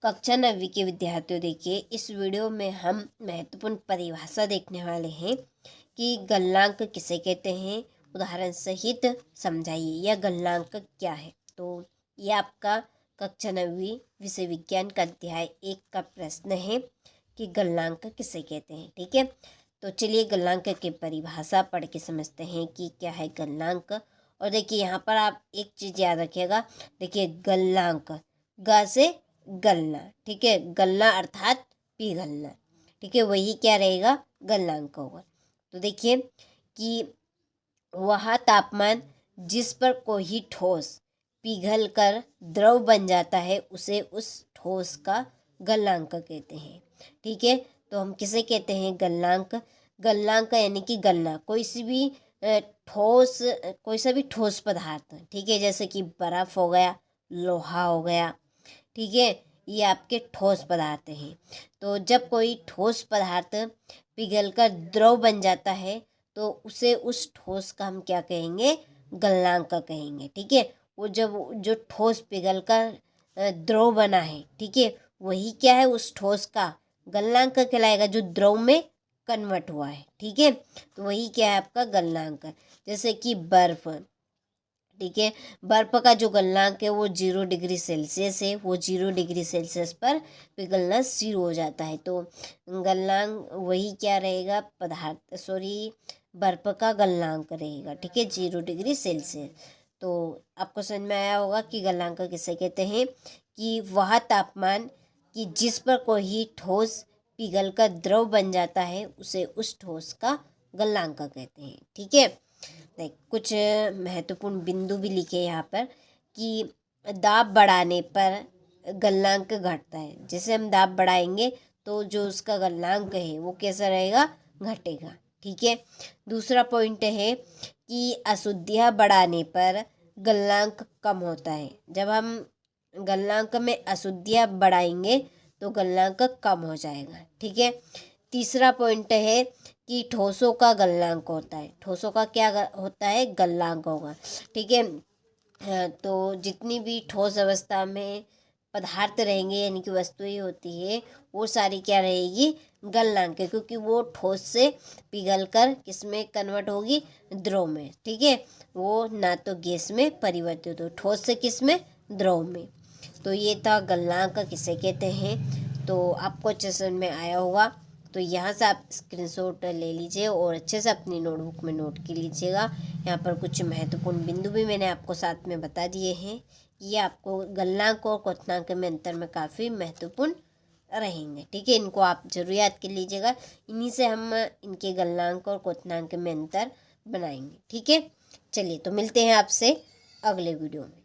कक्षा 9वीं के विद्यार्थियों, देखिए इस वीडियो में हम महत्वपूर्ण परिभाषा देखने वाले हैं कि गलनांक किसे कहते हैं। उदाहरण सहित समझाइए यह गलनांक क्या है। तो ये आपका कक्षा 9वीं विषय विज्ञान का अध्याय 1 का प्रश्न है कि गलनांक किसे कहते हैं। ठीक है, तो चलिए गलनांक की परिभाषा पढ़ के समझते हैं कि क्या है गलनांक। और देखिए यहाँ पर आप एक चीज़ याद रखिएगा। देखिए गलनांक, ग से गलना, ठीक है, गलना अर्थात पिघलना, ठीक है, वही क्या रहेगा, गलनांक होगा। तो देखिए कि वह तापमान जिस पर कोई ठोस पिघल कर द्रव बन जाता है उसे उस ठोस का गलनांक कहते हैं। ठीक है, तो हम किसे कहते हैं, गलनांक। गलनांक यानी कि गलना, कोई सा भी ठोस पदार्थ, ठीक है, जैसे कि बर्फ हो गया, लोहा हो गया, ठीक है, ये आपके ठोस पदार्थ हैं। तो जब कोई ठोस पदार्थ पिघलकर द्रव बन जाता है तो उसे उस ठोस का हम क्या कहेंगे, गलनांक कहेंगे। ठीक है, वो जब जो ठोस पिघलकर द्रव बना है, ठीक है, वही क्या है, उस ठोस का गलनांक कहलाएगा जो द्रव में कन्वर्ट हुआ है। ठीक है, तो वही क्या है आपका गलनांक। जैसे कि बर्फ, ठीक है, बर्फ का जो गलनांक है वो 0 डिग्री सेल्सियस है, वो 0 डिग्री सेल्सियस पर पिघलना शुरू हो जाता है। तो गलनांक वही क्या रहेगा, बर्फ का गलनांक रहेगा, ठीक है, 0 डिग्री सेल्सियस। तो आपको समझ में आया होगा कि गलनांक किसे कहते हैं, कि वह तापमान कि जिस पर कोई ठोस पिघलकर द्रव बन जाता है उसे उस ठोस का गलनांक कहते हैं। ठीक है, देख कुछ महत्वपूर्ण बिंदु भी लिखे यहाँ पर कि दाब बढ़ाने पर गलनांक घटता है। जैसे हम दाब बढ़ाएंगे तो जो उसका गलनांक है वो कैसा रहेगा, घटेगा। ठीक है, दूसरा पॉइंट है कि अशुद्धियाँ बढ़ाने पर गलनांक कम होता है। जब हम गलनांक में अशुद्धियाँ बढ़ाएंगे तो गलनांक कम हो जाएगा। ठीक है, तीसरा पॉइंट है कि ठोसों का गलनांक होता है। ठोसों का क्या होता है, गलनांक होगा। ठीक है, तो जितनी भी ठोस अवस्था में पदार्थ रहेंगे यानी कि वस्तुएं होती है वो सारी क्या रहेगी, गलनांक, क्योंकि वो ठोस से पिघलकर किस में कन्वर्ट होगी, द्रव में। ठीक है, वो ना तो गैस में परिवर्तित हो, ठोस से किस में, द्रव में। तो ये था गलनांक किसे कहते हैं। तो आपको अच्छे समझ में आया होगा। तो यहाँ से आप स्क्रीनशॉट ले लीजिए और अच्छे से अपनी नोटबुक में नोट कर लीजिएगा। यहाँ पर कुछ महत्वपूर्ण बिंदु भी मैंने आपको साथ में बता दिए हैं। ये आपको गलनांक और क्वथनांक में अंतर में काफ़ी महत्वपूर्ण रहेंगे। ठीक है, इनको आप जरूर याद कर लीजिएगा। इन्हीं से हम इनके गलनांक और क्वथनांक में अंतर बनाएंगे। ठीक है, चलिए तो मिलते हैं आपसे अगले वीडियो में।